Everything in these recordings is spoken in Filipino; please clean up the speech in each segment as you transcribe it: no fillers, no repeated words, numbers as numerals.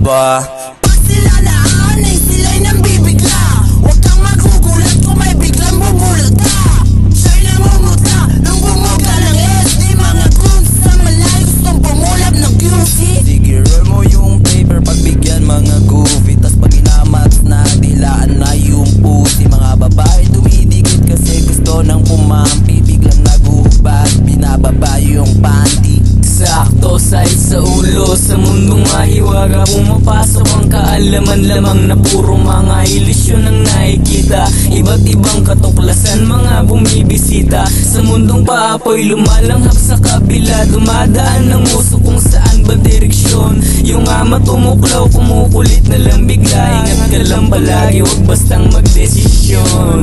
ba? Pag sila naanay, sila'y nang bibigla. Huwag kang magugulat kung may biglang bumulat ka. Siya'y namumuta nung bumuga ng SD. Mga goons sa malay gustong bumulab ng QC. Sige, roll mo yung paper pagbigyan mga goofy. Tas pag inamats na, dilaan na yung pusi. Mga babae dumidikit kasi gusto ng pumampi. Biglang naguhubad, binababa yung panty. Sakto, size sa ulo. Sa mundong mahiwaga pumapasok ang kaalaman lamang na puro mga ilusyon ang nakikita. Iba't ibang katuklasan mga bumibisita. Sa mundong paapoy lumalanghap sa kabila. Dumadaan ng uso kung saan ba direksyon. Yung ama tumuklaw, kumukulit na lang bigla. Ingat ka lang palagi, huwag bastang magdesisyon.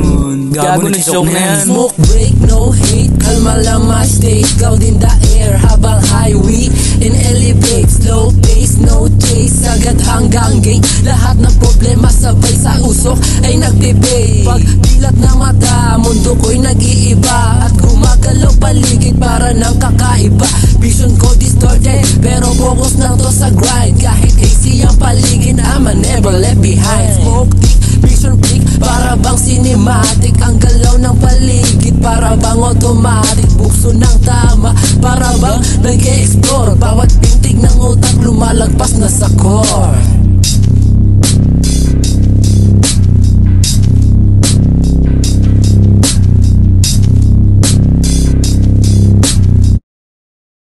Gago na joke na yan. Smoke break, no hate. Kalma lang my state. Cloud in the air habang highway in elevate. Slow pace, no chase. Agad hanggang gate. Lahat ng problema sabay sa usok ay nagtibay. Pag dilat na mata, mundo ko'y nag-iiba. At gumagalaw paligid para ng kakaiba. Vision ko distorted, pero focus na to sa grind. Kahit hazy ang paligid, I'ma never left behind. Smoke thick, vision click, para bang cinematic. Ang galaw ng paligid, para bang automatic. Bukso ng tama, para bang nag-e-explore. Bawat pintig ng utak lumalagpas na sa core.